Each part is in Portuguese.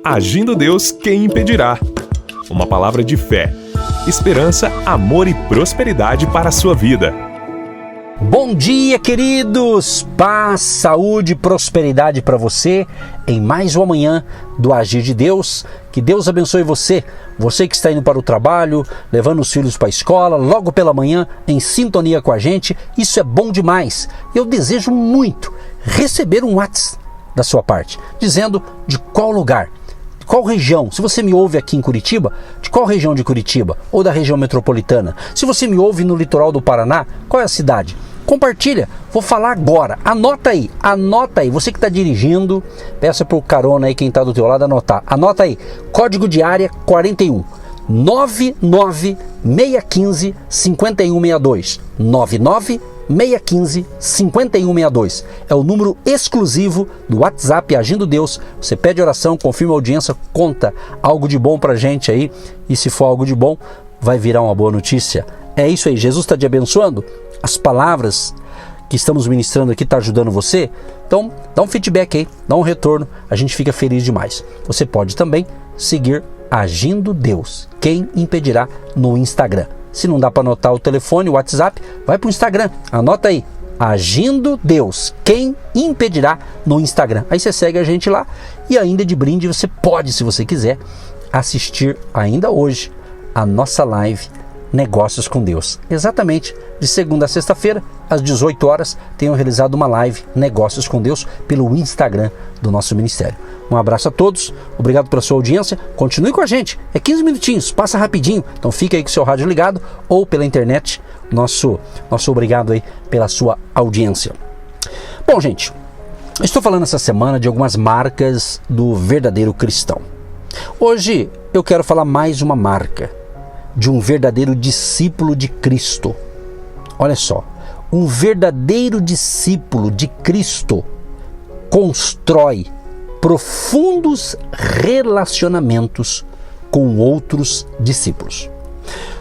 Agindo Deus, quem impedirá? Uma palavra de fé, esperança, amor e prosperidade para a sua vida. Bom dia, queridos! Paz, saúde e prosperidade para você em mais uma manhã do Agir de Deus. Que Deus abençoe você, você que está indo para o trabalho, levando os filhos para a escola, logo pela manhã, em sintonia com a gente. Isso é bom demais. Eu desejo muito receber um WhatsApp da sua parte, dizendo de qual lugar, de qual região. Se você me ouve aqui em Curitiba, de qual região de Curitiba ou da região metropolitana? Se você me ouve no litoral do Paraná, qual é a cidade? Compartilha, vou falar agora, anota aí, você que está dirigindo, peça por carona aí quem está do teu lado anotar, anota aí, código de área 41, 99615 5162, 99615 5162, é o número exclusivo do WhatsApp Agindo Deus. Você pede oração, confirma a audiência, conta algo de bom pra gente aí, e se for algo de bom, vai virar uma boa notícia. É isso aí, Jesus está te abençoando? As palavras que estamos ministrando aqui estão ajudando você? Então, dá um feedback aí, dá um retorno, a gente fica feliz demais. Você pode também seguir Agindo Deus, quem impedirá, no Instagram. Se não dá para anotar o telefone, o WhatsApp, vai para o Instagram, anota aí, Agindo Deus, quem impedirá, no Instagram. Aí você segue a gente lá e ainda de brinde você pode, se você quiser, assistir ainda hoje a nossa live Negócios com Deus. Exatamente, de segunda a sexta-feira, às 18 horas, tenho realizado uma live Negócios com Deus pelo Instagram do nosso ministério. Um abraço a todos, obrigado pela sua audiência, continue com a gente, é 15 minutinhos, passa rapidinho, então fica aí com o seu rádio ligado ou pela internet, nosso obrigado aí pela sua audiência. Bom, gente, eu estou falando essa semana de algumas marcas do verdadeiro cristão. Hoje eu quero falar mais uma marca de um verdadeiro discípulo de Cristo. Olha só, um verdadeiro discípulo de Cristo constrói profundos relacionamentos com outros discípulos.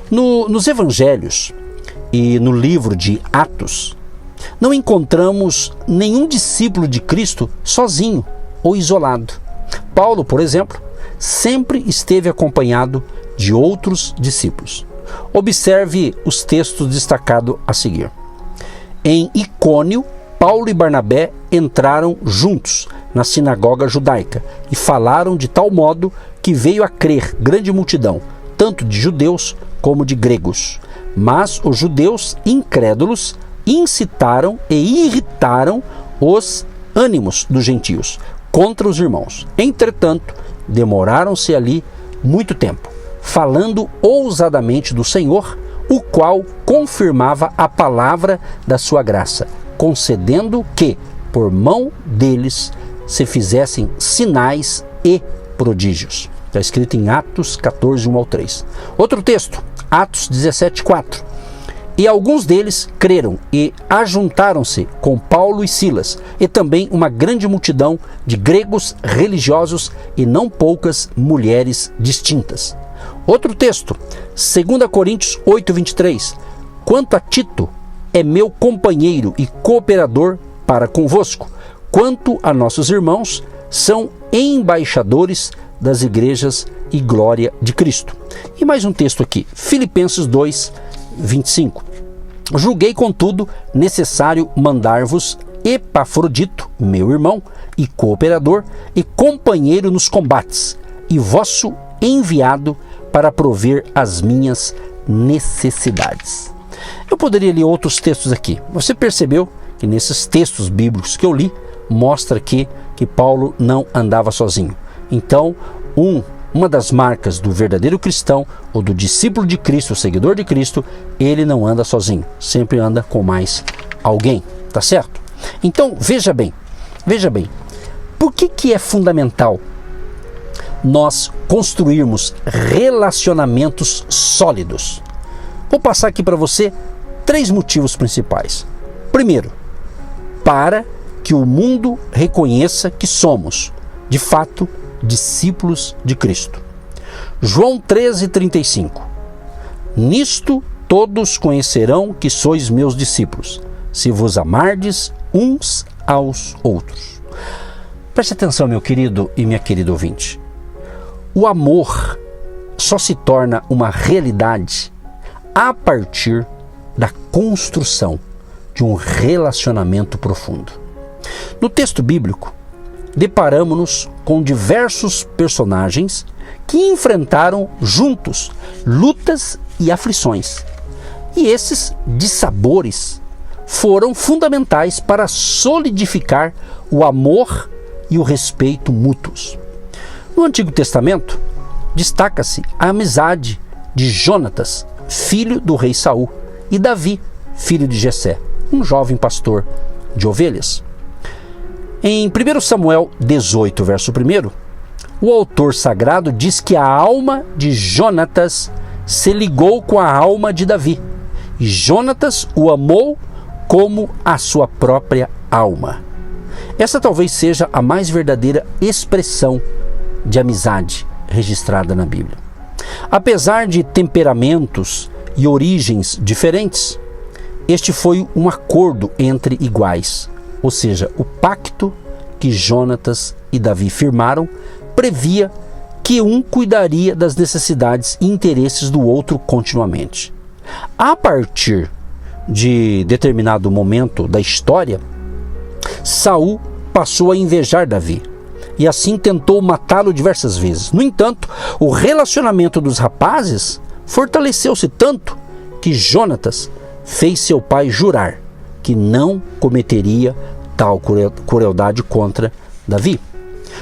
Nos evangelhos e no livro de Atos, não encontramos nenhum discípulo de Cristo sozinho ou isolado. Paulo, por exemplo, sempre esteve acompanhado de outros discípulos. Observe os textos destacados a seguir. Em Icônio, Paulo e Barnabé entraram juntos na sinagoga judaica e falaram de tal modo que veio a crer grande multidão, tanto de judeus como de gregos. Mas os judeus incrédulos incitaram e irritaram os ânimos dos gentios contra os irmãos. Entretanto, demoraram-se ali muito tempo, falando ousadamente do Senhor, o qual confirmava a palavra da sua graça, concedendo que, por mão deles, se fizessem sinais e prodígios. Está escrito em Atos 14, 1 ao 3. Outro texto, Atos 17, 4. E alguns deles creram e ajuntaram-se com Paulo e Silas, e também uma grande multidão de gregos religiosos e não poucas mulheres distintas. Outro texto, 2 Coríntios 8, 23. Quanto a Tito, é meu companheiro e cooperador para convosco. Quanto a nossos irmãos, são embaixadores das igrejas e glória de Cristo. E mais um texto aqui, Filipenses 2, 25. Julguei, contudo, necessário mandar-vos Epafrodito, meu irmão e cooperador e companheiro nos combates, e vosso enviado para prover as minhas necessidades. Eu poderia ler outros textos aqui. Você percebeu que nesses textos bíblicos que eu li, mostra que Paulo não andava sozinho. Então, uma das marcas do verdadeiro cristão ou do discípulo de Cristo, o seguidor de Cristo, ele não anda sozinho, sempre anda com mais alguém, tá certo? Então, veja bem, por que é fundamental nós construirmos relacionamentos sólidos? Vou passar aqui para você 3 motivos principais. Primeiro, para que o mundo reconheça que somos, de fato, discípulos de Cristo. João 13:35. Nisto todos conhecerão que sois meus discípulos, se vos amardes uns aos outros. Preste atenção, meu querido e minha querida ouvinte. O amor só se torna uma realidade a partir da construção de um relacionamento profundo. No texto bíblico, deparamos-nos com diversos personagens que enfrentaram juntos lutas e aflições. E esses dissabores foram fundamentais para solidificar o amor e o respeito mútuos. No Antigo Testamento, destaca-se a amizade de Jonatas, filho do rei Saul, e Davi, filho de Jessé, um jovem pastor de ovelhas. Em 1 Samuel 18, verso 1, o autor sagrado diz que a alma de Jonatas se ligou com a alma de Davi, e Jonatas o amou como a sua própria alma. Essa talvez seja a mais verdadeira expressão de amizade registrada na Bíblia. Apesar de temperamentos e origens diferentes, este foi um acordo entre iguais, ou seja, o pacto que Jonatas e Davi firmaram previa que um cuidaria das necessidades e interesses do outro continuamente. A partir de determinado momento da história, Saul passou a invejar Davi e assim tentou matá-lo diversas vezes. No entanto, o relacionamento dos rapazes fortaleceu-se tanto que Jonatas fez seu pai jurar que não cometeria tal crueldade contra Davi.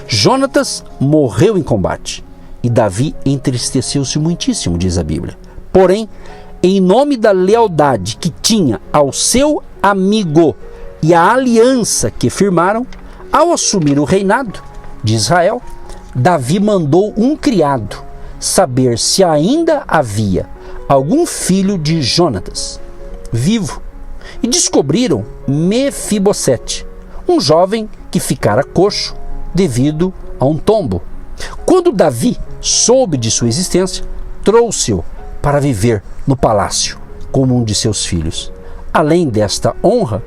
Jonatas morreu em combate e Davi entristeceu-se muitíssimo, diz a Bíblia. Porém, em nome da lealdade que tinha ao seu amigo e a aliança que firmaram, ao assumir o reinado de Israel, Davi mandou um criado saber se ainda havia algum filho de Jonatas vivo, e descobriram Mefibosete, um jovem que ficara coxo devido a um tombo. Quando Davi soube de sua existência, trouxe-o para viver no palácio como um de seus filhos. Além desta honra,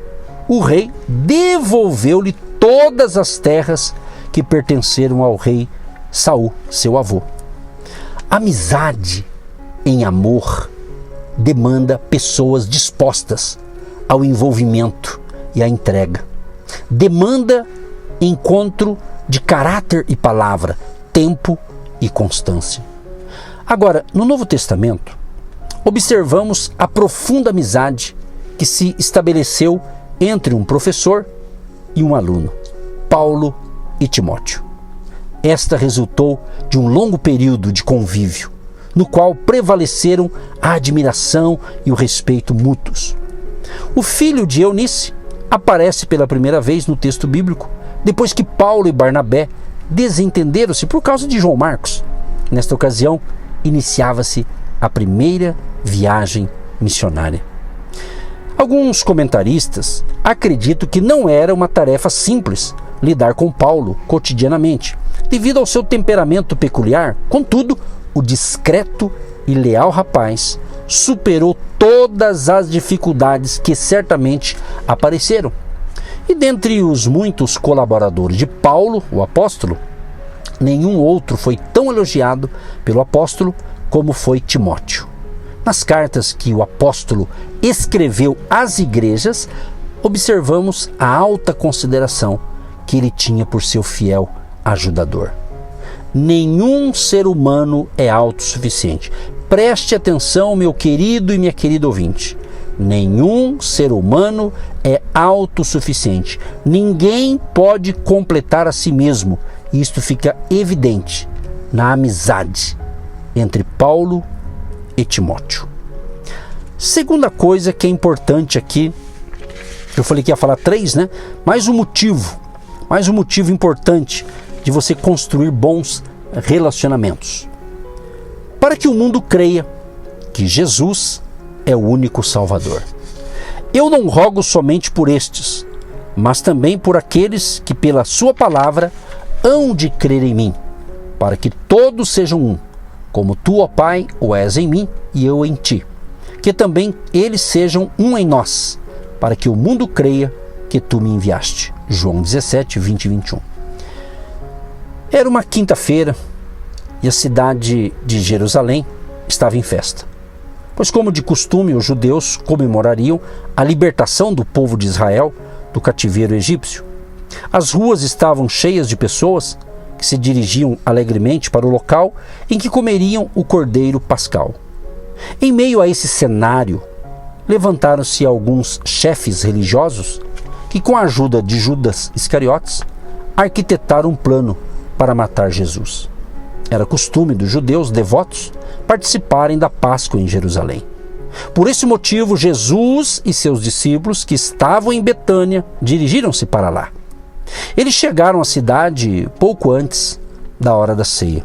o rei devolveu-lhe todas as terras que pertenceram ao rei Saul, seu avô. Amizade em amor demanda pessoas dispostas ao envolvimento e à entrega. Demanda encontro de caráter e palavra, tempo e constância. Agora, no Novo Testamento, observamos a profunda amizade que se estabeleceu entre um professor e um aluno, Paulo e Timóteo. Esta resultou de um longo período de convívio, no qual prevaleceram a admiração e o respeito mútuos. O filho de Eunice aparece pela primeira vez no texto bíblico, depois que Paulo e Barnabé desentenderam-se por causa de João Marcos. Nesta ocasião, iniciava-se a primeira viagem missionária. Alguns comentaristas acreditam que não era uma tarefa simples lidar com Paulo cotidianamente, devido ao seu temperamento peculiar. Contudo, o discreto e leal rapaz superou todas as dificuldades que certamente apareceram. E dentre os muitos colaboradores de Paulo, o apóstolo, nenhum outro foi tão elogiado pelo apóstolo como foi Timóteo. Nas cartas que o apóstolo escreveu às igrejas, observamos a alta consideração que ele tinha por seu fiel ajudador. Nenhum ser humano é autossuficiente. Preste atenção, meu querido e minha querida ouvinte. Nenhum ser humano é autossuficiente. Ninguém pode completar a si mesmo. Isto fica evidente na amizade entre Paulo e Timóteo. Segunda coisa que é importante aqui, eu falei que ia falar 3, né? Mais um motivo importante de você construir bons relacionamentos. Para que o mundo creia que Jesus é o único Salvador. Eu não rogo somente por estes, mas também por aqueles que pela sua palavra hão de crer em mim, para que todos sejam um, como tu, ó Pai, o és em mim e eu em ti. Que também eles sejam um em nós, para que o mundo creia que tu me enviaste. João 17, 20 e 21. Era uma quinta-feira, e a cidade de Jerusalém estava em festa. Pois, como de costume, os judeus comemorariam a libertação do povo de Israel do cativeiro egípcio. As ruas estavam cheias de pessoas que se dirigiam alegremente para o local em que comeriam o cordeiro pascal. Em meio a esse cenário, levantaram-se alguns chefes religiosos que, com a ajuda de Judas Iscariotes, arquitetaram um plano para matar Jesus. Era costume dos judeus devotos participarem da Páscoa em Jerusalém. Por esse motivo, Jesus e seus discípulos, que estavam em Betânia, dirigiram-se para lá. Eles chegaram à cidade pouco antes da hora da ceia.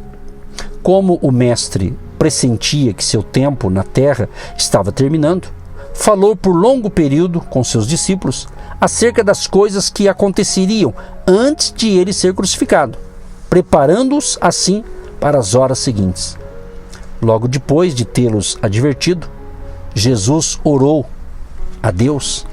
Como o mestre pressentia que seu tempo na terra estava terminando, falou por longo período com seus discípulos acerca das coisas que aconteceriam antes de ele ser crucificado, preparando-os assim para as horas seguintes. Logo depois de tê-los advertido, Jesus orou a Deus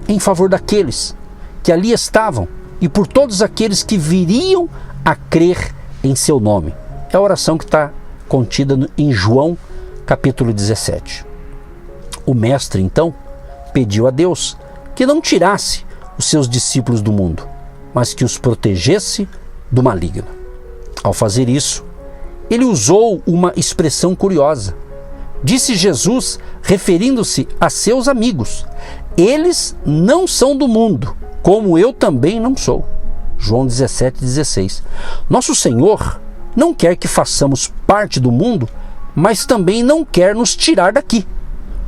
em favor daqueles que ali estavam e por todos aqueles que viriam a crer em seu nome. É a oração que está contida em João, capítulo 17. O mestre, então, pediu a Deus que não tirasse os seus discípulos do mundo, mas que os protegesse do maligno. Ao fazer isso, ele usou uma expressão curiosa. Disse Jesus, referindo-se a seus amigos: eles não são do mundo, como eu também não sou. João 17,16. Nosso Senhor não quer que façamos parte do mundo, mas também não quer nos tirar daqui,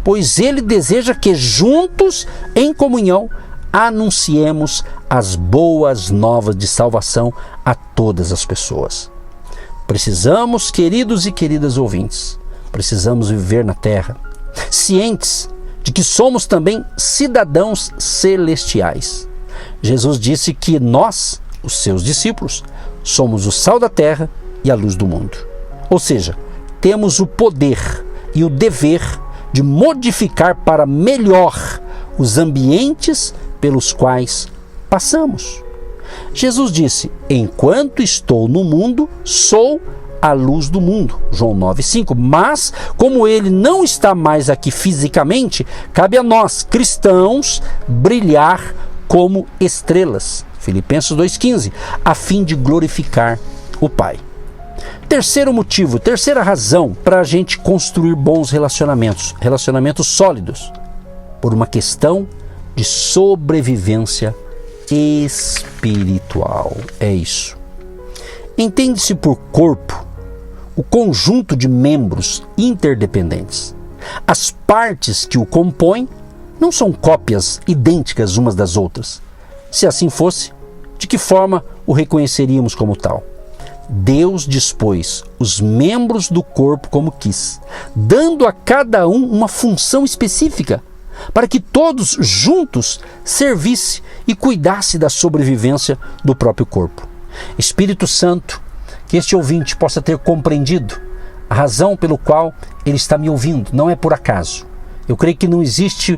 pois Ele deseja que juntos, em comunhão, anunciemos as boas novas de salvação a todas as pessoas. Precisamos, queridos e queridas ouvintes, precisamos viver na terra, cientes de que somos também cidadãos celestiais. Jesus disse que nós, os seus discípulos, somos o sal da terra e a luz do mundo. Ou seja, temos o poder e o dever de modificar para melhor os ambientes pelos quais passamos. Jesus disse: enquanto estou no mundo, sou a luz do mundo. João 9,5. Mas, como ele não está mais aqui fisicamente, cabe a nós, cristãos, brilhar como estrelas. Filipenses 2,15. A fim de glorificar o Pai. Terceiro motivo, terceira razão para a gente construir bons relacionamentos sólidos, por uma questão de sobrevivência espiritual. É isso. Entende-se por corpo o conjunto de membros interdependentes. As partes que o compõem não são cópias idênticas umas das outras. Se assim fosse, de que forma o reconheceríamos como tal? Deus dispôs os membros do corpo como quis, dando a cada um uma função específica, para que todos juntos servisse e cuidasse da sobrevivência do próprio corpo. Espírito Santo, que este ouvinte possa ter compreendido a razão pelo qual ele está me ouvindo, não é por acaso. Eu creio que não existe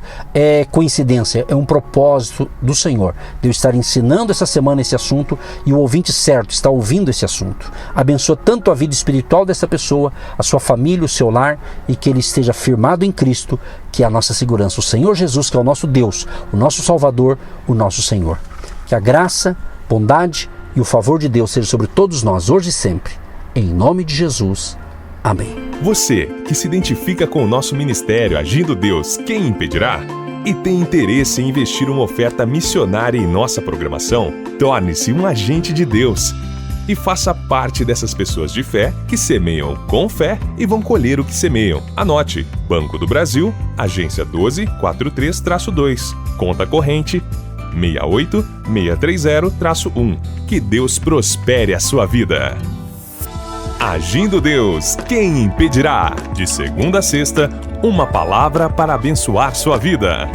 coincidência, é um propósito do Senhor, de eu estar ensinando essa semana esse assunto e o ouvinte certo está ouvindo esse assunto. Abençoa tanto a vida espiritual dessa pessoa, a sua família, o seu lar, e que ele esteja firmado em Cristo, que é a nossa segurança. O Senhor Jesus, que é o nosso Deus, o nosso Salvador, o nosso Senhor. Que a graça, bondade e o favor de Deus seja sobre todos nós, hoje e sempre. Em nome de Jesus. Amém. Você que se identifica com o nosso ministério Agindo Deus, quem impedirá? E tem interesse em investir uma oferta missionária em nossa programação? Torne-se um agente de Deus e faça parte dessas pessoas de fé que semeiam com fé e vão colher o que semeiam. Anote: Banco do Brasil, agência 1243-2, conta corrente 68630-1. Que Deus prospere a sua vida. Agindo Deus, quem impedirá? De segunda a sexta, uma palavra para abençoar sua vida.